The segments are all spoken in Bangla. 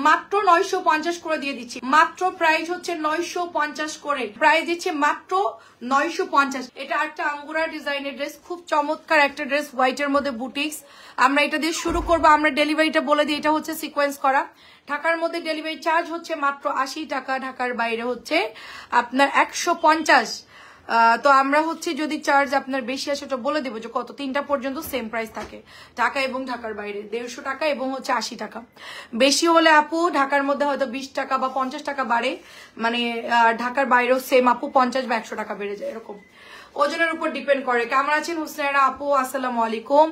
মাত্র 950 করে দিয়ে দিচ্ছি। মাত্র প্রাইস হচ্ছে 950 করে, প্রাইস দিচ্ছে মাত্র 950। এটা একটা আঙ্গুরা ডিজাইনের ড্রেস, খুব চমৎকার একটা ড্রেস, হোয়াইটের মধ্যে বুটিক্স। আমরা এটা দিয়ে শুরু করবো। আমরা ডেলিভারিটা বলে দিই, এটা হচ্ছে সিকোয়েন্স করা। ঢাকার মধ্যে ডেলিভারি চার্জ হচ্ছে মাত্র 80 টাকা, ঢাকার বাইরে হচ্ছে আপনার 150। তো আমরা হচ্ছে যদি চার্জ আপনার বেশি আসে ওটা বলে দেবো যে কত। 3টা পর্যন্ত সেম প্রাইস থাকে ঢাকা এবং ঢাকার বাইরে, 150 টাকা এবং হচ্ছে 80 টাকা। বেশি হলে আপু ঢাকার মধ্যে হয়তো 20 টাকা বা 50 টাকা বাড়ে, মানে ঢাকার বাইরেও সেম আপু 50 বা 100 টাকা বেড়ে যায়, এরকম ওজনের উপর ডিপেন্ড করে। কেমন আছেন হুসনাইরা আপু? আসসালামু আলাইকুম।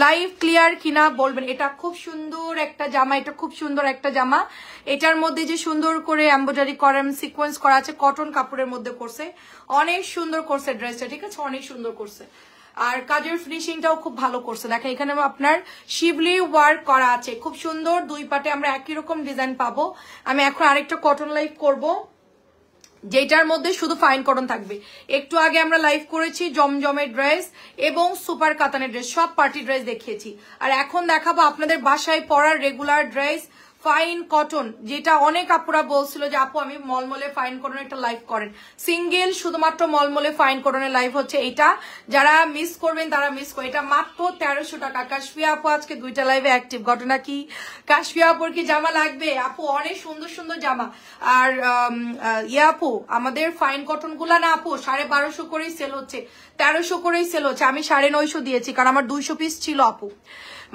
লাইভ ক্লিয়ার কিনা বলবেন। এটা খুব সুন্দর একটা জামা, এটা খুব সুন্দর একটা জামা। এটার মধ্যে যে সুন্দর করে এমব্রয়ডারি করা, সিকোয়েন্স করা আছে, কটন কাপড়ের মধ্যে করছে, অনেক সুন্দর করছে ড্রেসটা, ঠিক আছে, অনেক সুন্দর করছে। আর কাজের ফিনিশিংটাও খুব ভালো করছে। দেখেন এখানে আপনার শিবলি ওয়ার্ক করা আছে, খুব সুন্দর। দুই পাটে আমরা একই রকম ডিজাইন পাবো। আমি এখন আরেকটা কটন লাইভ করবো যেটার মধ্যে শুধু ফাইন কটন থাকবে। একটু আগে আমরা লাইভ করেছি জমজমের ড্রেস এবং সুপার কাতানের ড্রেস, সব পার্টি ড্রেস দেখিয়েছি। আর এখন দেখাবো আপনাদের বাসায় পরার রেগুলার ড্রেস ফাইন কটন, যেটা অনেক আপুরা বলছিল যে আপু আমি মলমলে ফাইন কটন একটা লাইভ করেন। সিঙ্গেল শুধুমাত্র মলমলে ফাইন কটনের লাইভ হচ্ছে এইটা, যারা মিস করবেন তারা মিস করে। এটা মাত্র 1300 টাকা। কাশফিয়া আপু আজকে 2টা লাইভে অ্যাক্টিভ, ঘটনা কি? কাশফিয়া আপুর কি জামা লাগবে? আপু অনেক সুন্দর সুন্দর জামা। আর আপু আমাদের ফাইন কটন গুলা না আপু 1250 করেই সেল হচ্ছে, 1300 করেই সেল হচ্ছে। আমি 950 দিয়েছি কারণ আমার 200 পিস ছিল আপু,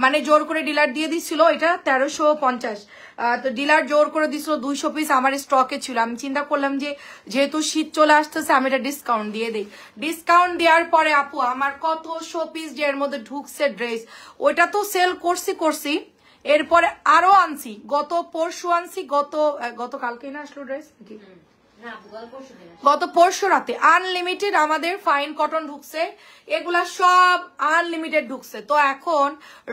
মানে জোর করে ডিলার দিয়ে দিচ্ছিল। এটা 1350, তো ডিলার জোর করে দিছিল 200 পিস আমার স্টকে ছিল। আমি চিন্তা করলাম যে যেহেতু শীত চলে আসতেছে আমি এটা ডিসকাউন্ট দিয়ে দিই। ডিসকাউন্ট দেওয়ার পরে আপু আমার কত শো পিস যে এর মধ্যে ঢুকছে ড্রেস, ওইটা তো সেল করছি। এরপরে আরো আনছি, গত পরশু আনছি, গতকালকেই না আসলো ড্রেস নাকি, গত পরশু রাতে আনলিমিটেড আমাদের ফাইন কটন ঢুকছে। এগুলা সব আনলিমিটেড ঢুকছে। তো এখন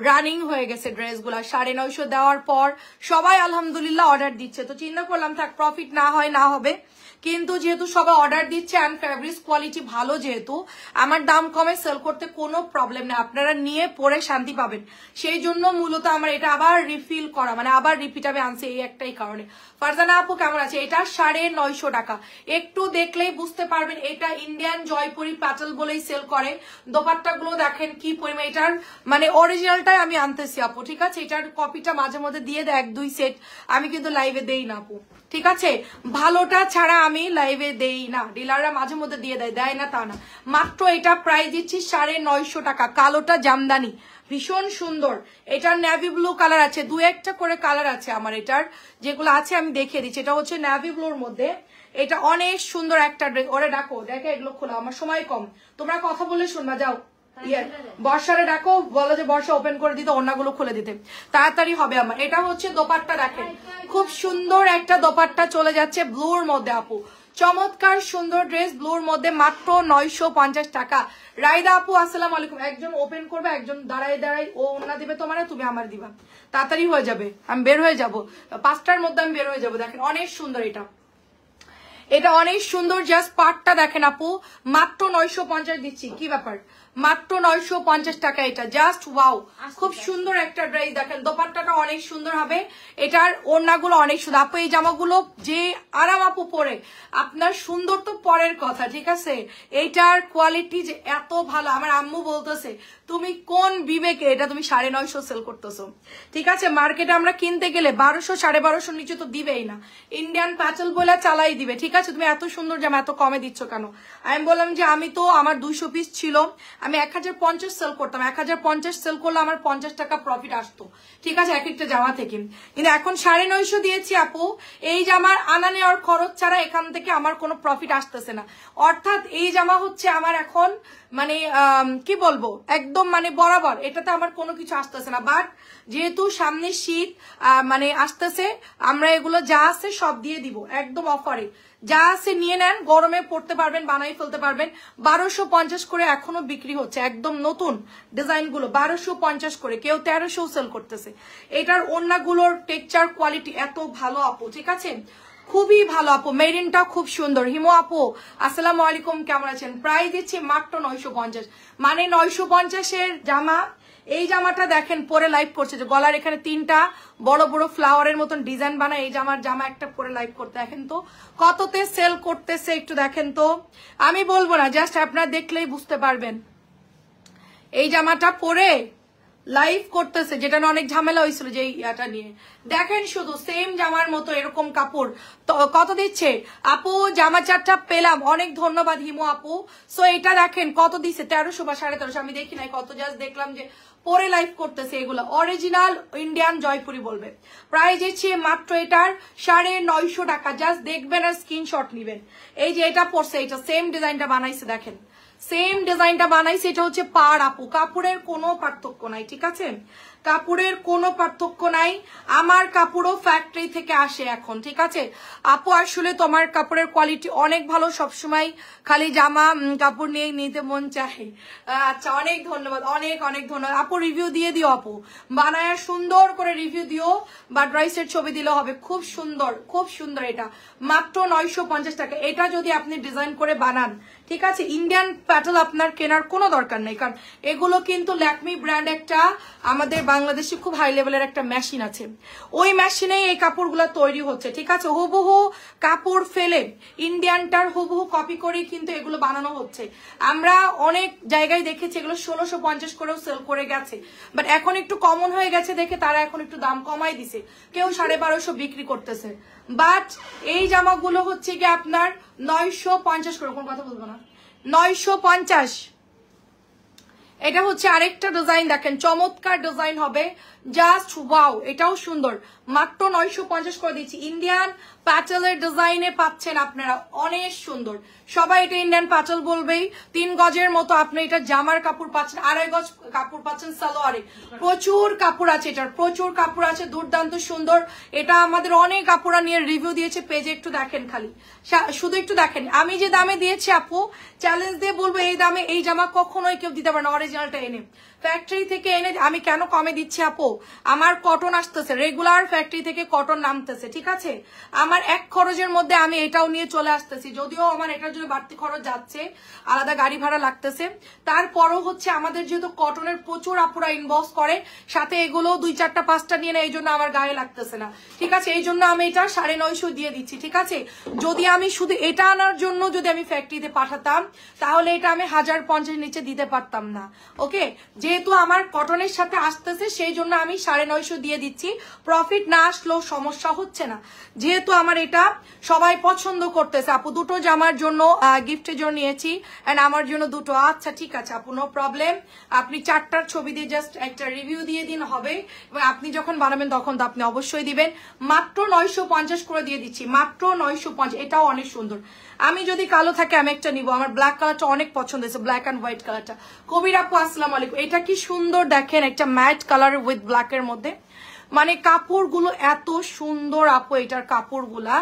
রানিং হয়ে গেছে ড্রেসগুলা। 950 দেওয়ার পর সবাই আলহামদুলিল্লাহ অর্ডার দিচ্ছে। তো চিন্তা করলাম থাক, প্রফিট না হয় না হবে, কিন্তু যেহেতু সবাই অর্ডার দিচ্ছে অ্যান্ড ফেব্রিক্স কোয়ালিটি ভালো, যেহেতু আমার দাম কমে সেল করতে কোনো প্রবলেম নেই, আপনারা নিয়ে পরে শান্তি পাবেন। সেই জন্য মূলত আমার এটা আবার রিফিল করা, মানে আবার রিপিট আমি আনছি এই একটাই কারণে। ফারজানা আপু কেমন আছে? এটা 950 টাকা। একটু দেখলেই বুঝতে পারবেন এটা ইন্ডিয়ান জয়পুরি প্যাটেল বলেই সেল করে। দোপাট্টা গুলো দেখেন কি পরিমাণ, এটার মানে অরিজিনালটাই আমি আনতেছি আপু, ঠিক আছে। এটার কপিটা মাঝে মধ্যে দিয়ে দেয় 1-2 সেট, আমি কিন্তু লাইভে দেই না আপু, ঠিক আছে। ভালোটা ছাড়া আমি লাইভে দেই না, ডিলাররা মাঝে মধ্যে দিয়ে দেয় না তা না। মাত্র এটা প্রাইস দিচ্ছি 950 টাকা। কালোটা জামদানি, ভীষণ সুন্দর। এটার নেভি ব্লু কালার আছে, 2-1টা করে কালার আছে আমার এটার, যেগুলো আছে আমি দেখিয়ে দিচ্ছি। এটা হচ্ছে নেভি ব্লুর মধ্যে, এটা অনেক সুন্দর একটা ড্রেস। ওরে ডাকো, দেখে এগুলো খোলা, আমার সময় কম, তোমরা কথা বলে শুনবা। যাও বর্ষারে ডাকো, বলো যে বর্ষা ওপেন করে দিতে, ওড়নাগুলো খুলে দিতে, তাড়াতাড়ি হবে আমার। এটা হচ্ছে দোপাট্টা, দেখেন খুব সুন্দর একটা দোপাট্টা চলে যাচ্ছে ব্লুর মধ্যে আপু, চমৎকার সুন্দর ড্রেস ব্লুর মধ্যে, মাত্র 950 টাকা। রাইদা আপু আসসালামু আলাইকুম। একজন ওপেন করবে, একজন দাঁড়ায় ও ওড়না দিবে তোমার, তুমি আমার দিবা, তাড়াতাড়ি হয়ে যাবে। আমি বের হয়ে যাব 5টার মধ্যে, আমি বের হয়ে যাবো। দেখেন অনেক সুন্দর এটা অনেক সুন্দর। জাস্ট পাটটা দেখেন আপু, মাত্র 950 দিচ্ছি। কি ব্যাপার, মাত্র 950 টাকা। এটা জাস্ট ওয়াও, খুব সুন্দর একটা ড্রেস। দেখেন দোপাট্টাটা অনেক সুন্দর হবে, এটার ওড়নাগুলো অনেক সুন্দর আপু। এই জামাগুলো যে আরাম আপু পরে, আপনার সুন্দর তো পরের কথা, ঠিক আছে। এইটার কোয়ালিটি যে এত ভালো, আমার আম্মু বলতেছে তুমি কোন বিবেকে এটা তুমি 950 সেল করতেছো, ঠিক আছে। মার্কেটে আমরা কিনতে গেলে 1200 1250 নিচে তো দিবেই না, ইন্ডিয়ান প্যাটেল বলে চালাই দিবে, ঠিক আছে। তুমি এত সুন্দর জামা এত কমে দিচ্ছ কেন? আমি বললাম যে আমি তো, আমার 200 পিস ছিল, আমি 1050 সেল করতাম, 1050 সেল করলে আমার 50 টাকা প্রফিট আসতো, ঠিক আছে, এক একটা জামা থেকে। কিন্তু এখন 950 দিয়েছি আপু, এই জামার আনা নেওয়ার খরচ ছাড়া এখান থেকে আমার কোনো প্রফিট আসতেছে না। অর্থাৎ এই জামা হচ্ছে আমার এখন মানে কি বলবো, একদম মানে বরাবর, এটাতে আমার কোনো কিছু আসতেছে না। বাট যেহেতু সামনে শীত মানে আসতেছে, আমরা এগুলো যা আছে সব দিয়ে দিব একদম অফারে। যা আছে নিয়ে নেন, গরমে পড়তে পারবেন, বানাই ফেলতে পারবেন। 1250 করে এখনো বিক্রি হচ্ছে, একদম নতুন ডিজাইন গুলো 1250 করে, কেউ 1300 সেল করতেছে। এটার ওড়নাগুলোর টেক্সচার কোয়ালিটি এত ভালো আপু, ঠিক আছে, খুবই ভালো আপু। মেরিনটা খুব সুন্দর। হিমো আপু আসসালামু আলাইকুম, কেমন আছেন? প্রাইস দিচ্ছি মাত্র 950, মানে 950 এর জামা এই জামাটা দেখেন পরে লাইভ করছে, যে গলার এখানে 3টা বড় বড় ফ্লাওয়ারের মতন ডিজাইন বানায়, এই জামা একটা পরে লাইভ করতে দেখেন তো কততে সেল করতেছে, একটু দেখেন তো। আমি বলবো না, জাস্ট আপনারা দেখলেই বুঝতে পারবেন। এই জামাটা পরে লাইভ করতেছে, যেটা অনেক ঝামেলা হয়েছিল যে ইয়াটা নিয়ে। দেখেন শুধু সেম জামার মতো এরকম কাপড় কত দিচ্ছে আপু? জামা 4টা পেলাম, অনেক ধন্যবাদ হিমু আপু। সো এটা দেখেন কত দিচ্ছে, 1300 বা 1350, আমি দেখি নাই কত, জাস্ট দেখলাম যে পরে লাইভ করতেছে। এগুলো অরিজিনাল ইন্ডিয়ান জয়পুরি বলবে। প্রাইস দিচ্ছে মাত্র এটার 950 টাকা। জাস্ট দেখবেন আর স্ক্রিনশট নিবেন। এই যে এটা পড়ছে, এটা সেম ডিজাইনটা বানাইছে, দেখেন সেম ডিজাইনটা বানাইছে। এটা হচ্ছে পাড় আপু, কাপড়ের কোনো পার্থক্য নাই, ঠিক আছে? কাপড়ের কোনো পার্থক্য নাই। আমার কাপড়ও ফ্যাক্টরি থেকে আসে এখন, ঠিক আছে আপু? আসলে তোমার কাপড়ের কোয়ালিটি অনেক ভালো, সবসময় খালি জামা কাপড় নিয়ে নিতে মন চায়। আচ্ছা, অনেক ধন্যবাদ, অনেক অনেক ধন্যবাদ আপু। রিভিউ দিয়ে দিও আপু, বানায় সুন্দর করে রিভিউ দিও, বা ড্রাইসের ছবি দিলে হবে। খুব সুন্দর, খুব সুন্দর। এটা মাত্র 950 টাকা। এটা যদি আপনি ডিজাইন করে বানান, ঠিক আছে, ইন্ডিয়ান প্যাটেল আপনার কেনার কোনো দরকার নেই, কারণ এগুলো কিন্তু ল্যাকমি ব্র্যান্ড একটা আমাদের বাংলাদেশে খুব হাই লেভেলের একটা মেশিন আছে, ওই মেশিনেই এই কাপড়গুলো তৈরি হচ্ছে, ঠিক আছে? হুবহু কাপড় ফেলে ইন্ডিয়ানটার হুবহু কপি করেই কিন্তু এগুলো বানানো হচ্ছে। আমরা অনেক জায়গায় দেখেছি এগুলো 1650 করেও সেল করে গেছে, বাট এখন একটু কমন হয়ে গেছে দেখে তারা এখন একটু দাম কমাই দিছে, কেউ 1250 বিক্রি করতেছে। বাট এই জামাগুলো হচ্ছে কি আপনার 950 করে, কোন কথা বলবো না, 950। এটা হচ্ছে আরেকটা ডিজাইন, দেখেন চমৎকার ডিজাইন হবে, জাস্ট ওয়াও। এটাও সুন্দর, মাত্র 950 করে দিচ্ছি। ইন্ডিয়ান প্যাটেলের ডিজাইনে পাচ্ছেন আপনারা, অনেক সুন্দর। সবাই এটা ইন্ডিয়ান প্যাটেল বলবেই। 3 গজের মতো আপনি এটা জামার কাপড় পাচ্ছেন, 2.5 গজ কাপড় পাচ্ছেন সালোয়ারে। প্রচুর কাপড় আছে, এটার প্রচুর কাপড় আছে, দুর্দান্ত সুন্দর। এটা আমাদের অনেক কাপড়া নিয়ে রিভিউ দিয়েছে পেজে, একটু দেখেন খালি, শুধু একটু দেখেন। আমি যে দামে দিয়েছি আপু, চ্যালেঞ্জ দিয়ে বলবো এই দামে এই জামা কখনোই কেউ দিতে পারে না, অরিজিনালটা এনে ফ্যাক্টরি থেকে এনে। আমি কেন কমে দিচ্ছি আপু? আমার কটন আসতেছে, রেগুলার ফ্যাক্টরি থেকে কটন নামতেছে, ঠিক আছে? আমার এক খরচের মধ্যে আমি এটাও নিয়ে চলে আসতেছি, যদিও আমার এটার জন্য বাড়তি খরচ যাচ্ছে, আলাদা গাড়ি ভাড়া লাগতেছে। তারপরও হচ্ছে আমাদের যেহেতু কটনের প্রচুর আপুরা ইনবক্স করে, সাথে এগুলো 2, 4টা 5টা নিয়ে না, এই জন্য আমার গায়ে লাগতেছে না, ঠিক আছে? এই জন্য আমি এটা 950 দিয়ে দিচ্ছি, ঠিক আছে? যদি আমি শুধু এটা আনার জন্য যদি আমি ফ্যাক্টরিতে পাঠাতাম, তাহলে এটা আমি 1050 নিচে দিতে পারতাম না। ওকে, যেহেতু আমার কটনের সাথে আসতেছে সেই জন্য আমি 950 দিয়ে দিচ্ছি। প্রফিট না আসলেও সমস্যা হচ্ছে না, যেহেতু আমার এটা সবাই পছন্দ করতেছে। আপু দুটো জামার জন্য গিফটের জন্য নিয়েছি, এন্ড আমার জন্য দুটো। আচ্ছা ঠিক আছে আপু, নো প্রবলেম। আপনি 4টার ছবি দিয়ে জাস্ট একটা রিভিউ দিয়ে দিন হবে, এবং আপনি যখন বানাবেন তখন তো আপনি অবশ্যই দিবেন। মাত্র 950 করে দিয়ে দিচ্ছি, মাত্র 950। এটাও অনেক সুন্দর। আমি যদি কালো থাকে আমি একটা নিব, আমার ব্ল্যাক কালারটা অনেক পছন্দ হয়েছে, ব্ল্যাক অ্যান্ড হোয়াইট কালারটা। কবির আপু আসসালামু আলাইকুম। এটা কি সুন্দর দেখেন, একটা ম্যাট কালার উইথ ব্ল্যাক এর মধ্যে, মানে কাপড়গুলো এত সুন্দর আপু, এটার কাপড়গুলা।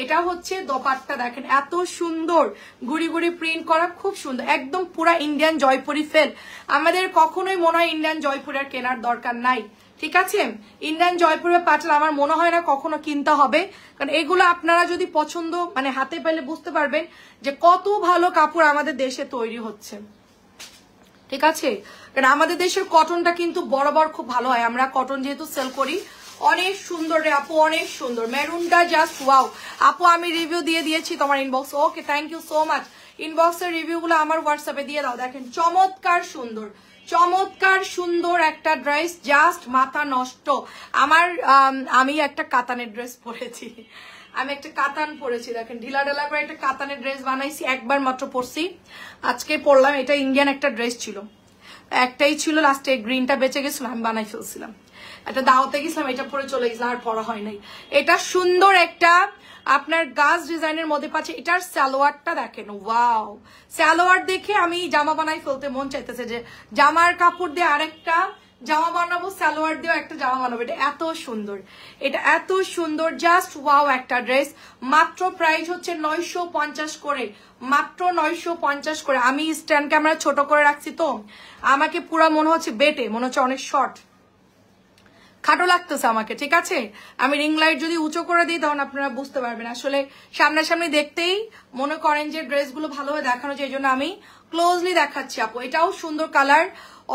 এটা হচ্ছে দোপাট্টা, দেখেন এত সুন্দর, গুড়ি গুড়ি প্রিন্ট করা, খুব সুন্দর, একদম পুরা ইন্ডিয়ান জয়পুরি ফেল। আমাদের কখনোই মনে হয় ইন্ডিয়ান জয়পুরি আর কেনার দরকার নাই, ঠিক আছে? ইন্ডিয়ান জয়পুরের প্যাটেল আমার মনে হয় না কখনো কিনতে হবে, কারণ এগুলো আপনারা যদি পছন্দ মানে হাতে পেলে বুঝতে পারবেন যে কত ভালো কাপড় আমাদের দেশে তৈরি হচ্ছে, ঠিক আছে? কারণ আমাদের দেশের কটনটা কিন্তু বরাবর খুব ভালো হয়, আমরা কটন যেহেতু সেল করি। অনেক সুন্দর রে আপু, অনেক সুন্দর। মেরুনটা জাস্ট ওয়াও আপু, আমি রিভিউ দিয়ে দিয়েছি তোমার inbox. Okay, thank you so much. ইনবক্সের রিভিউগুলো আমার হোয়াটসঅ্যাপে দিয়ে দাও। দেখেন চমৎকার সুন্দর, চমৎকার সুন্দর একটা ড্রেস, জাস্ট মাথা নষ্ট। আমি একটা কাতানের ড্রেস পরেছি, আমি একটা কাতান পরেছি, দেখেন ঢিলা ঢালা করে একটা কাতানের ড্রেস বানাইছি, একবার মাত্র পরছি, আজকে পরলাম। এটা ইন্ডিয়ান একটা ড্রেস ছিল, একটাই ছিল, লাস্টে গ্রিনটা বেঁচে গেছিল, আমি বানাই ফেলছিলাম। একটা দাওয়াতে গেছিলাম, এটা পরে চলে গেছিলাম, আর পরা হয় নাই। এটা সুন্দর একটা আপনার গাছ ডিজাইনের মধ্যে পাচ্ছে। এটার সালোয়ারটা দেখেন, ওয়াও, সালোয়ার দেখে আমি জামা বানাই ফেলতে মন চাইতেছে, যে জামার কাপড় দিয়ে আরেকটা জামা বানাবো, সালোয়ার দিয়েও একটা জামা বানাবো। এটা এত সুন্দর, এটা এত সুন্দর, জাস্ট ওয়াও একটা ড্রেস। মাত্র প্রাইস হচ্ছে 950 করে, মাত্র 950 করে। আমি স্ট্যান্ড ক্যামেরা ছোট করে রাখছি তো আমাকে পুরো মনে হচ্ছে বেটে, মনে হচ্ছে অনেক শর্ট। খাটো লাগতেছে আমাকে, ঠিক আছে? আমি রিং লাইট যদি উঁচু করে দিই তখন আপনারা বুঝতে পারবেন। আসলে সামনাসামনি দেখতেই মনে করেন যে ড্রেসগুলো ভালোভাবে দেখানো যায়, এই জন্য আমি ক্লোজলি দেখাচ্ছি আপু। এটাও সুন্দর কালার,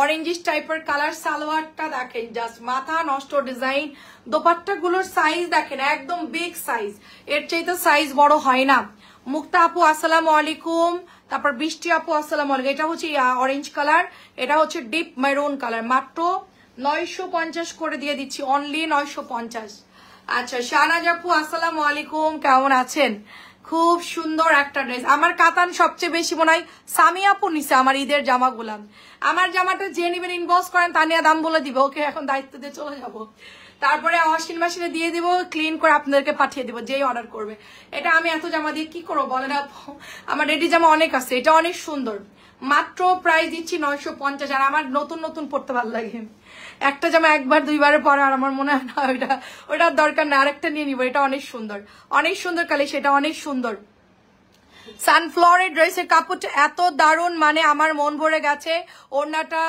অরেঞ্জিস টাইপের কালার। সালোয়ারটা দেখেন জাস্ট মাথা নষ্ট ডিজাইন। দোপাট্টা গুলোর সাইজ দেখেন একদম বিগ সাইজ, এর চাইতে সাইজ বড় হয় না। মুক্তা আপু আসসালামু আলাইকুম, তারপর বৃষ্টি আপু আসসালামু আলাইকুম। এটা হচ্ছে অরেঞ্জ কালার, এটা হচ্ছে ডিপ মেরুন কালার। মাত্র 950 করে দিয়ে দিচ্ছি, অনলি 950। আচ্ছা শাহনাজ আপু আসসালামু আলাইকুম, কেমন আছেন? খুব সুন্দর একটা ড্রেস। আমার কাতান সবচেয়ে বেশি মনে হয় সামি আপু নিছে আমার ঈদের জামাগুলা। আমার জামাটা যে নিবেন ইনবক্স করেন, তানিয়া দাম বলে দিবে, ওকে এখন দায়িত্ব দিয়ে চলে যাব। তারপরে ওয়াশিং মেশিনে দিয়ে দিব, ক্লিন করে আপনাদেরকে পাঠিয়ে দিব যেই অর্ডার করবে। এটা আমি এত জামা দিয়ে কি করবো বলেন আপু? আমার রেডি জামা অনেক আছে, এটা অনেক সুন্দর। মাত্র প্রাইস দিচ্ছি 950। আর আমার নতুন নতুন পড়তে ভালো লাগে, একটা জামা একবার দুইবারে পরে আর আমার মনে হয় না ওইটার দরকার না, আরেকটা নিয়ে নিবো। এটা অনেক সুন্দর, অনেক সুন্দর কালেকশন, সেটা অনেক সুন্দর। সানফ্লাওয়ারের ড্রেসের কাপড়টা এত দারুণ, মানে আমার মন ভরে গেছে। ওড়নাটা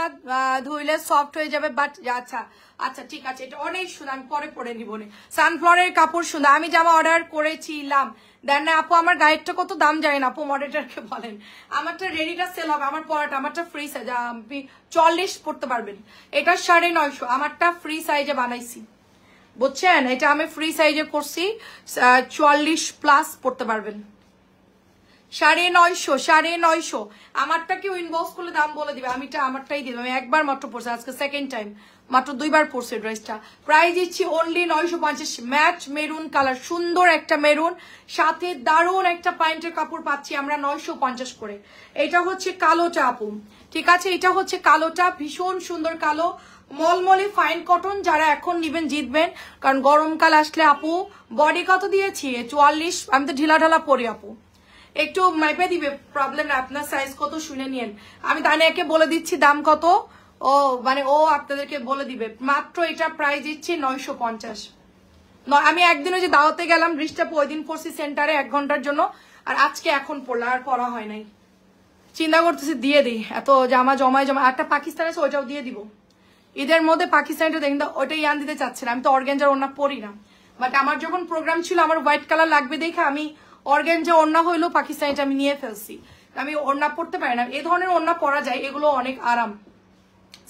ধুইলে সফট হয়ে যাবে, বাট আচ্ছা আচ্ছা ঠিক আছে, এটা অনেক সুন্দর, আমি পরে পরে নিব। সানফ্লাওয়ারের কাপড় সুন্দর। আমি জামা অর্ডার করেছিলাম, দেন না আপু আমার গায়েরটা কত দাম যায় না আপু, মডারেটরকে বলেন। আমারটা রেডিটা সেল হবে, আমার পরাটা আমারটা ফ্রি সাইজ, আপনি 40 পড়তে পারবেন। এটা 950, আমারটা ফ্রি সাইজে বানাইছি, বুঝছেন? এটা আমি ফ্রি সাইজে করছি, 44+ পড়তে পারবেন। 950, 950। আমারটা কেউ ইনবক্স করলে দাম বলে দিবে, আমি আমারটাই দিলাম। আমি একবার মাত্র পড়ছি, আজকে সেকেন্ড টাইম, মাত্র 2বার পড়ছে ড্রেসটা। প্রাইস দিচ্ছি অনলি 950। ম্যাট মেরুন কালার, সুন্দর একটা মেরুন, সাথে দারুণ একটা প্যান্টের কাপড় পাচ্ছি আমরা 950 করে। এটা হচ্ছে কালোটা আপু, ঠিক আছে? এটা হচ্ছে কালোটা, ভীষণ সুন্দর কালো, মলমলে ফাইন কটন। যারা এখন নিবেন জিতবেন, কারণ গরমকাল আসলে আপু বডি কত দিয়েছি 44, আমি তো ঢিলা ঢালা পরি আপু, একটু মাইপে দিবে, প্রবলেম না। আপনার সাইজ কত শুনে নিয়েন, আমি তানিয়াকে বলে দিচ্ছি দাম কত, ও মানে ও আপনাদেরকে বলে দিবে। মাত্র এটা প্রাইস দিচ্ছি 950। আমি একদিন ওই যে দাওয়াতে গেলাম, বৃষ্টিটা ওই দিন পড়ছি সেন্টারে 1 ঘন্টার জন্য, আর আজকে এখন পড়লাম, আর পড়া হয় নাই। চিন্তা করতেছি দিয়ে দিই, এত জামা জমায় জমা। একটা পাকিস্তান আছে, ওইটাও দিয়ে দিব ঈদের মধ্যে। পাকিস্তানিটা দেখেন, ওইটাই আন দিতে চাচ্ছে না। আমি তো অর্গানজার ওড়না পরি না, বাট আমার যখন প্রোগ্রাম ছিল আমার হোয়াইট কালার লাগবে দেখে আমি অর্গানজা ওড়না হইলো পাকিস্তানিটা আমি নিয়ে ফেলছি। আমি ওড়না পরতে পারি না, এই ধরনের ওড়না পরা যায়, এগুলো অনেক আরাম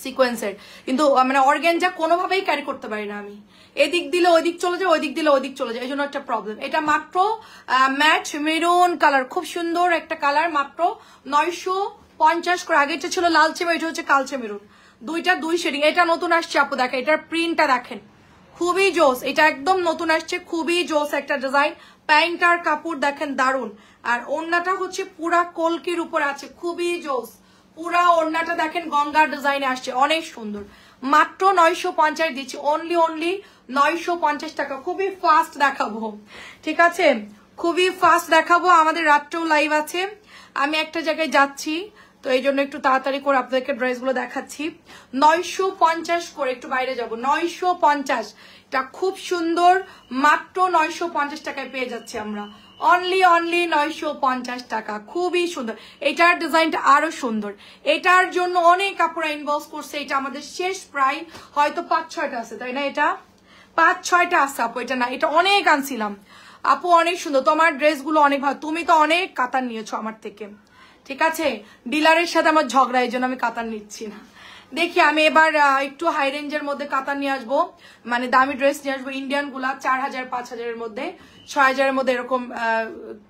সিকোয়েন্সের, কিন্তু মানে অর্গানজা কোনোভাবেই ক্যারি করতে পারি না আমি। এদিক দিলে ওইদিক চলে যায়, ওইদিক দিলে ওইদিক চলে যায়, এই জন্য একটা প্রবলেম। এটা মাত্র ম্যাট মেরুন কালার, খুব সুন্দর একটা কালার, মাত্র 950 করে। আগেটা ছিল লালচে, এটা হচ্ছে কালচে মেরুন, দুইটা দুই শেডিং। এটা নতুন আসছে আপু, দেখেন এটার প্রিন্টটা দেখেন, খুবই জোস। এটা একদম নতুন আসছে, খুবই জোস একটা ডিজাইন। প্যান্টার কাপড় দেখেন দারুন, আর ওড়নাটা হচ্ছে পুরা কলকির উপর আছে, খুবই জোস। পুরা ওড়নাটা দেখেন গঙ্গার ডিজাইনে আসছে, অনেক সুন্দর। মাত্র 950 দিচ্ছি, অনলি 950 টাকা। খুবই ফাস্ট দেখাবো, ঠিক আছে? খুবই ফাস্ট দেখাবো, আমাদের রাত্রেও লাইভ আছে। আমি একটা জায়গায় যাচ্ছি, তো এই জন্য একটু তাড়াতাড়ি করে আপনাদেরকে ড্রেসগুলো দেখাচ্ছি। 950 করে, একটু বাইরে যাব। 950, এটা খুব সুন্দর, মাত্র 950 টাকায় পেয়ে যাচ্ছি আমরা, অনলি 950 টাকা। খুবই সুন্দর, এটার ডিজাইনটা আরো সুন্দর। এটার জন্য অনেক কাপড় ইনবক্স করছে, এটা আমাদের শেষ প্রায় হয়তো 5-6টা আছে, তাই না? এটা 5-6টা আছে আপু, এটা না, এটা অনেক আনছিলাম আপু, অনেক সুন্দর। তোমার ড্রেসগুলো অনেক ভালো, তুমি তো অনেক কাতার নিয়েছো আমার থেকে, ঠিক আছে? ডিলারের সাথে আমার ঝগড়া, এই জন্য আমি কাতার নিচ্ছি না। দেখি আমি এবার একটু হাই রেঞ্জের মধ্যে কাতার নিয়ে আসবো, মানে দামি ড্রেস নিয়ে আসবো। ইন্ডিয়ান গুলা 4000-5000 মধ্যে, 6000 মধ্যে এরকম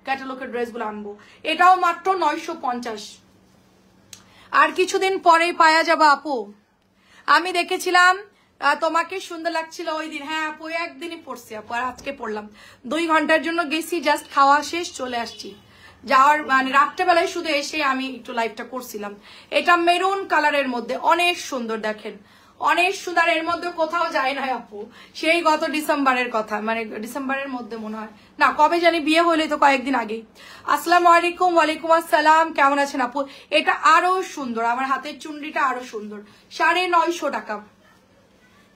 ক্যাটালগের ড্রেস গুলো আনবো। এটাও মাত্র 950। আর কিছুদিন পরেই পাওয়া যাবে আপু। আমি দেখেছিলাম তোমাকে সুন্দর লাগছিল ওই দিন, হ্যাঁ আপু একদিনই পড়ছি আপু, আর আজকে পড়লাম। 2 ঘন্টার জন্য গেছি, জাস্ট খাওয়া শেষ চলে আসছি। যাওয়ার মানে রাত্রেবেলায় শুধু এসে আমি একটু লাইভটা করছিলাম। এটা মেরুন কালারের মধ্যে অনেক সুন্দর, দেখেন অনেক সুন্দর। এর মধ্যে কোথাও যায় না আপু, সেই গত ডিসেম্বরের কথা, মানে ডিসেম্বরের মধ্যে মনে হয় না, কবে জানি বিয়ে হইলে তো কয়েকদিন আগেই। আসসালামু আলাইকুম। ওয়ালাইকুম আসসালাম, কেমন আছেন আপু? এটা আরো সুন্দর, আমার হাতের চুনরিটা আরো সুন্দর, 950 টাকা।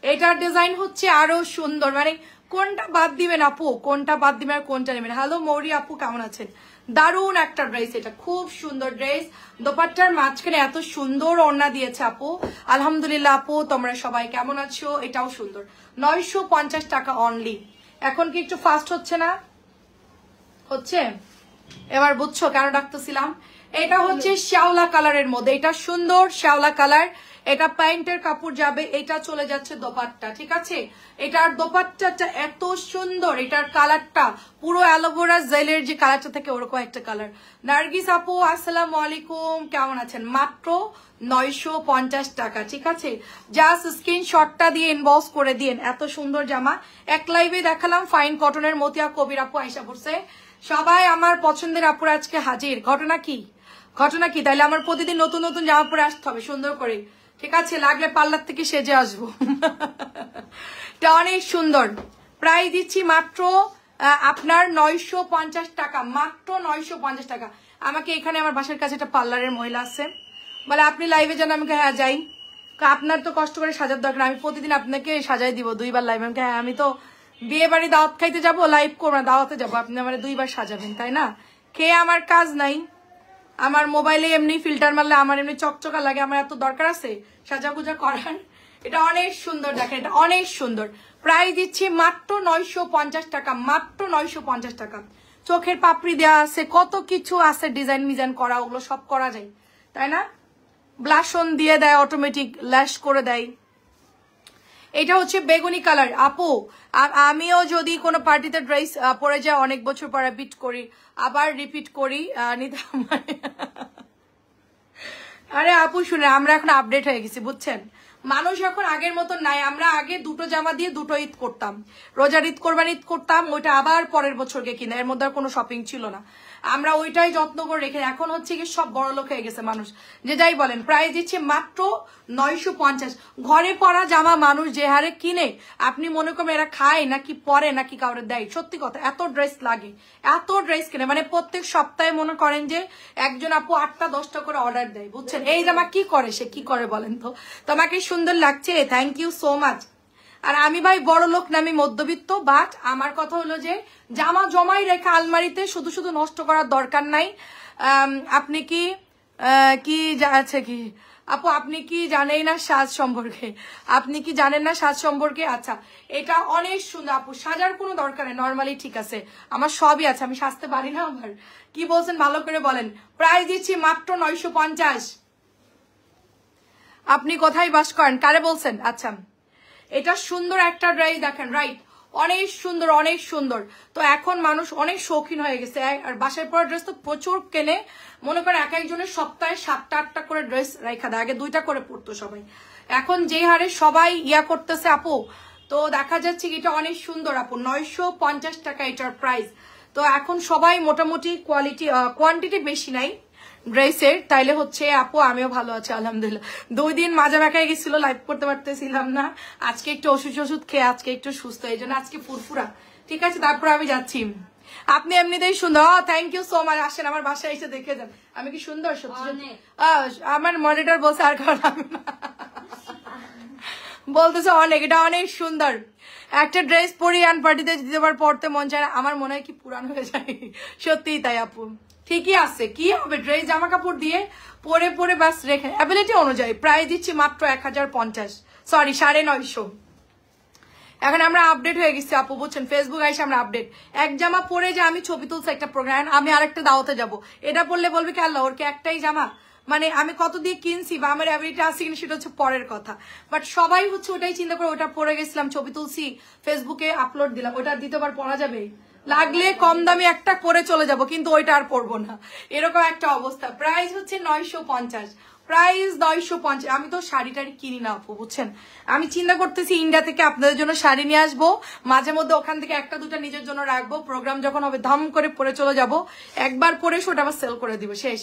এটার ডিজাইন হচ্ছে আরো সুন্দর, মানে কোনটা বাদ দিবেন আপু, কোনটা বাদ দিবেন আর কোনটা নেবেন? হ্যালো মৌরি আপু, কেমন আছেন? দারুন একটা ড্রেস, এটা খুব সুন্দর ড্রেস। দোপাট্টার মাঝখানে এত সুন্দর ওড়না দিয়েছে আপু, আলহামদুলিল্লাহ। আপু তোমরা সবাই কেমন আছো? এটাও সুন্দর, 950 টাকা অনলি। এখন কি একটু ফাস্ট হচ্ছে না? হচ্ছে? এবার বুঝছো কেন ডাকতেছিলাম? এটা হচ্ছে শ্যাওলা কালারের মধ্যে, এটা সুন্দর শ্যাওলা কালার, এটা প্যান্টের কাপড় যাবে, এটা চলে যাচ্ছে দোপাট্টা, ঠিক আছে? এটার দোপাট্টাটা এত সুন্দর, এটার কালারটা পুরো অ্যালোভেরা জেলের যে কালারটা থাকে ওরকম একটা কালার। নার্গিস আপু আসসালামু আলাইকুম, কেমন আছেন? মাত্র 950 টাকা, ঠিক আছে? জাস্ট স্ক্রিনশটটা দিয়ে ইনবক্স করে দিন। এত সুন্দর জামা এক লাইভে দেখালাম, ফাইন কটনের মতিয়া কবির আপু আইসা পড়ছে। সবাই আমার পছন্দের আপুরা আজকে হাজির। ঘটনা কি? ঘটনা কি? তাইলে আমার প্রতিদিন নতুন নতুন জামা পরে আসতে হবে সুন্দর করে, ঠিক আছে? লাগলে পার্লার থেকে সেজে আসবো। এটা অনেক সুন্দর। প্রাইস দিচ্ছি মাত্র আপনার 950 টাকা, মাত্র 950 টাকা। আমাকে এখানে আমার বাসার কাছে একটা পার্লারের মহিলা আছে, বলে আপনি লাইভে যান। আমাকে হ্যাঁ যাই। আপনার তো কষ্ট করে সাজার দরকার, আমি প্রতিদিন আপনাকে সাজাই দিব 2বার লাইভ। আমাকে হ্যাঁ, আমি তো বিয়ে বাড়ি দাওয়াত খাইতে যাবো, লাইভ করবো না, দাওয়াতে যাবো, আপনি আমার 2বার সাজাবেন, তাই না? খেয়ে আমার কাজ নাই, আমার মোবাইলে এমনি ফিল্টার মারলে আমার এমনি চকচকা লাগে, আমার এত দরকার আছে সাজাগুজা করার? এটা অনেক সুন্দর, দেখেন এটা অনেক সুন্দর। প্রাইস দিচ্ছি মাত্র 950 টাকা, মাত্র 950 টাকা। চোখের পাপড়ি দেওয়া আছে, কত কিছু আছে, ডিজাইন মিজাইন করা, ওগুলো সব করা যায়, তাই না? ব্লাশন দিয়ে দেয়, অটোমেটিক ল্যাশ করে দেয়। এটা হচ্ছে বেগুনি কালার আপু। আমিও যদি কোনো পার্টিতে ড্রেস পরে যায় অনেক বছর পর রিপিট করি, আবার রিপিট করি নিতাম। আরে আপু শুনে, আমরা এখন আপডেট হয়ে গেছি, বুঝছেন? মানুষ এখন আগের মতো নাই। আমরা আগে দুটো জামা দিয়ে দুটো ঈদ করতাম, রোজার ঈদ, কোরবানি ঈদ করতাম, ওইটা আবার পরের বছরকে কিনা, এর মধ্যে আর কোনো শপিং ছিল না। আমরা ওইটাই যত্ন করে রেখে, এখন হচ্ছে কি সব বড় লোক হয়ে গেছে মানুষ, যে যাই বলেন। প্রাইস দিচ্ছে মাত্র 950। ঘরে পরা জামা মানুষ যে হারে কিনে, আপনি মনে করেন এরা খায় নাকি পরে নাকি কাউরে দেয়? সত্যি কথা, এত ড্রেস লাগে, এত ড্রেস কিনে, মানে প্রত্যেক সপ্তাহে মনে করেন যে একজন আপু 8টা 10টা করে অর্ডার দেয়, বুঝছেন? এই জামা কি করে, সে কি করে বলেন তো? তোমাকে সুন্দর লাগছে, থ্যাংক ইউ সো মাচ। আর আমি ভাই বড় লোক না, আমি মধ্যবিত্ত, বাট আমার কথা হলো যে জামা জমাই রেখে আলমারিতে শুধু শুধু নষ্ট করার দরকার নাই। আপনি কি কি আছে কি আপু, আপনি কি জানেন না সাজ সম্পর্কে? আপনি কি জানেন না সাজ সম্পর্কে? আচ্ছা, এটা অনেক সুন্দর আপু, সাজার কোনো দরকার নেই, নর্মালি ঠিক আছে, আমার সবই আছে, আমি সাজতে পারি না। আমার কি বলছেন ভালো করে বলেন। প্রাইস দিচ্ছি মাত্র 950। আপনি কোথায় বাস করেন, কারে বলছেন? আচ্ছা, এটা সুন্দর একটা ড্রেস দেখেন, রাইট? অনেক সুন্দর, অনেক সুন্দর। তো এখন মানুষ অনেক শৌখিন হয়ে গেছে, আর বাসায় পরা ড্রেস তো প্রচুর কেনে। মনে করেন এক একজনের সপ্তাহে 7টা 8টা করে ড্রেস রেখা দেয়, আগে 2টা করে পরতো সবাই। এখন যে হারে সবাই ইয়া করতেছে আপু, তো দেখা যাচ্ছে কি এটা অনেক সুন্দর আপু। 950 টাকা এটার প্রাইস। তো এখন সবাই মোটামুটি কোয়ান্টিটি বেশি নাই ড্রেসের, তাইলে হচ্ছে আপু আমিও ভালো আছি আলহামদুলিল্লাহ। 2 দিন মাজা ব্যাকায় গেছিল, লাইভ করতে পারতেছিলাম না। আজকে একটু ওষুধ খেয়ে আজকে একটু সুস্থ, এই জন্য আজকে ফুরফুরা, ঠিক আছে? তারপর আমি যাচ্ছি। আপনি এমনিতেই সুন্দর, থ্যাংক ইউ সো মাচ। আসেন আমার বাসায় এসে দেখে যান আমি কি সুন্দর। সত্যি আমার মনিটর বলছে আর কারণ বলতেছে অনেক, এটা অনেক সুন্দর একটা ড্রেস পরি আন পার্টিতে দ্বিতীয়বার পড়তে মন চায় না, আমার মনে হয় কি পুরান হয়ে যায়। সত্যিই তাই আপু, ঠিকই আছে, কি হবে ড্রেস জামা কাপড় দিয়ে পরে পরে বাস রেখে অ্যাবিলিটি অনুযায়ী। প্রাইস দিচ্ছি মাত্র 1050, সরি 950। এখন আমরা আপডেট হয়ে গেছি আপু, বুঝছেন? ফেসবুক আইসে আমরা আপডেট। এক জামা পরে যে আমি ছবি তুলছি একটা প্রোগ্রাম, আমি আরেকটা দাওয়াতে যাব, এটা পড়লে বলবে কি আল্লাহ ওর কি একটাই জামা? মানে আমি কত দিয়ে কিনছি বা আমার অ্যাবিলিটি আছে কিনা সেটা হচ্ছে পরের কথা, বাট সবাই হচ্ছে ওটাই চিন্তা করে ওটা পরে গেছিলাম, ছবি তুলছি, ফেসবুকে আপলোড দিলাম, ওটা দ্বিতীয়বার পরা যাবে? লাগলে কম দামি একটা পরে চলে যাব, কিন্তু ওইটা আর পরবো না, এরকম একটা অবস্থা। প্রাইস হচ্ছে 950, প্রাইস 950। আমি তো শাড়ি টাড়ি কিনি না আপু, বুঝছেন? আমি চিন্তা করতেছি ইন্ডিয়া থেকে আপনাদের জন্য শাড়ি নিয়ে আসবো, মাঝে মধ্যে ওখান থেকে 1টা 2টা নিজের জন্য রাখবো, প্রোগ্রাম যখন হবে ধাম করে পরে চলে যাব, একবার পরে ওটা আবার সেল করে দিব, শেষ।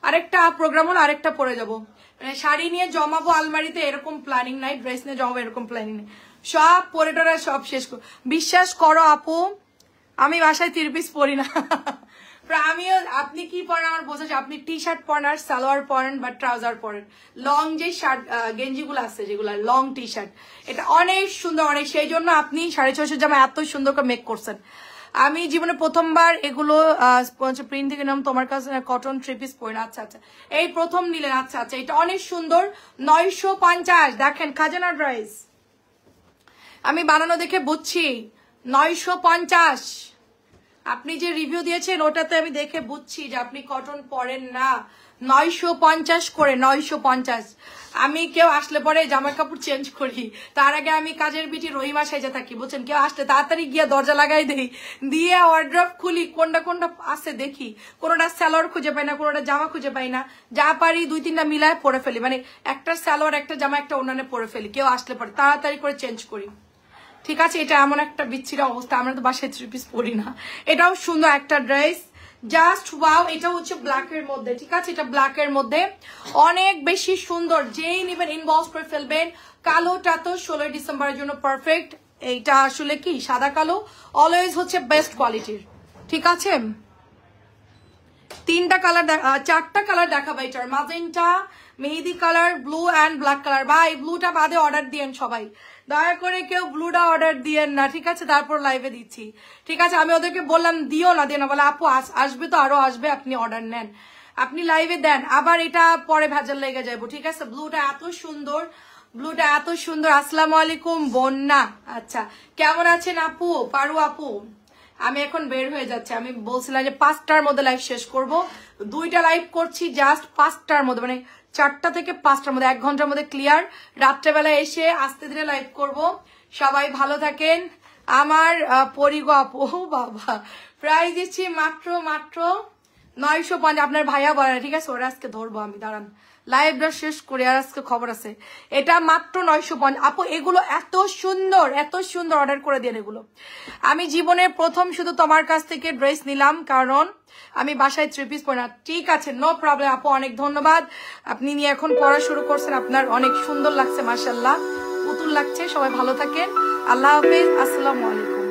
আরেকটা প্রোগ্রাম হলো আরেকটা পরে যাব, মানে শাড়ি নিয়ে জমাবো আলমারিতে এরকম প্ল্যানিং নাই, ড্রেস নিয়ে জমাবো এরকম প্ল্যানিং নেই, সব পরে টোরা সব শেষ। বিশ্বাস করো আপু, আমি বাসায় 3 পিস পরি না। আমিও, আপনি কি পরেন আমার বোঝা যায়, আপনি টি শার্ট পরেন আর সালোয়ার পরেন বা ট্রাউজার পরেন, লং যে শার্ট গেঞ্জিগুলো আছে যেগুলো লং টি শার্ট, এটা অনেক সুন্দর, অনেক, সেই জন্য আপনি 650 জামা এত সুন্দর করে মেক করছেন। আমি জীবনে প্রথমবার এগুলো প্রিন্ট থেকে নাম তোমার কাছে কটন 3 পিস পরেন। আচ্ছা আচ্ছা, এই প্রথম নিলেন, আচ্ছা আচ্ছা, এটা অনেক সুন্দর। 950 দেখেন, খাজানা ড্রেস, আমি বানানো দেখে বুঝছি 950। আপনি যে রিভিউ দিয়েছেন ওটাতে আমি দেখে বুঝছি যে আপনি কটন পরেন না। 950 করে, 950। আমি কেউ আসলে পরে জামা কাপড় চেঞ্জ করি, তার আগে আমি কাজের বিটি রহিমা সেজে থাকি, বুঝছেন? কেউ আসলে তাড়াতাড়ি গিয়ে দরজা লাগাই দেই, দিয়ে ওয়ার্ড্রপ খুলি, কোনটা কোনটা আছে দেখি, কোনোটা স্যালোয়ার খুঁজে পাই না, কোনোটা জামা খুঁজে পাই না, যা পারি 2-3টা মিলায় পরে ফেলি, মানে একটা স্যালোয়ার একটা জামা একটা অন্যান্য পরে ফেলি, কেউ আসলে পরে তাড়াতাড়ি করে চেঞ্জ করি। ঠিক আছে, এটা এমন একটা বিচ্ছিরি অবস্থা, আমরা তো বাসায় 3 পিস পরি না। এটাও সুন্দর একটা ড্রেস, জাস্ট ওয়াও। এটা হচ্ছে ব্ল্যাকের মধ্যে, ঠিক আছে, এটা ব্ল্যাকের মধ্যে অনেক বেশি সুন্দর। যেই নেবেন ইনবক্স করে ফেলবেন। কালোটা তো 16 ডিসেম্বরের জন্য পারফেক্ট। এইটা আসলে কি সাদা কালো অলওয়েজ হচ্ছে বেস্ট কোয়ালিটির, ঠিক আছে। 3টা কালার, 4টা কালার দেখাবো এটার, magenta, Mehedi colour, blue and black colour. ভাই ব্লুটা বাদে অর্ডার দিয়েন সবাই, দয়া করে কেউ ব্লুটা অর্ডার দিয়েন না, ঠিক আছে, তারপর লাইভে দিচ্ছি, ঠিক আছে। আমি ওদেরকে বললাম দিও না, দিও না, বলে আপু আসবে তো আরো আসবে, আপনি অর্ডার নেন, আপনি লাইভে দেন, আবার এটা পরে ভেজাল লেগে যাবো, ঠিক আছে। ব্লুটা এত সুন্দর, ব্লুটা এত সুন্দর। আসসালামু আলাইকুম বন্যা, আচ্ছা কেমন আছেন আপু? পারু আপু, আমি এখন বের হয়ে যাচ্ছি, আমি বলছিলাম যে 5টার মধ্যে লাইভ শেষ করব, 2টা লাইভ করছি জাস্ট 5টার মধ্যে, মানে 4টা থেকে 5টার মধ্যে, 1 ঘন্টার মধ্যে ক্লিয়ার। রাত্রেবেলা এসে আস্তে ধীরে লাইভ করব। সবাই ভালো থাকেন। আমার পরিগো আপু, বাবা প্রাইস দিচ্ছি মাত্র 950। আপনার ভাইয়া বলে, ঠিক আছে, ওরা আজকে ধরবো আমি, দাঁড়ান লাইভটা শেষ করি, আর আজকে খবর আছে। এটা মাত্র 950 আপু। এগুলো এত সুন্দর, এত সুন্দর, অর্ডার করে দেন এগুলো। আমি জীবনে প্রথম শুধু তোমার কাছ থেকে ড্রেস নিলাম, কারণ আমি বাসায় 3 পিস পরি না। ঠিক আছে, নো প্রবলেম আপু, অনেক ধন্যবাদ। আপনি নিয়ে এখন পড়া শুরু করছেন, আপনার অনেক সুন্দর লাগছে, মাশাআল্লাহ, পুতুল লাগছে। সবাই ভালো থাকেন, আল্লাহ হাফেজ, আসসালামু আলাইকুম।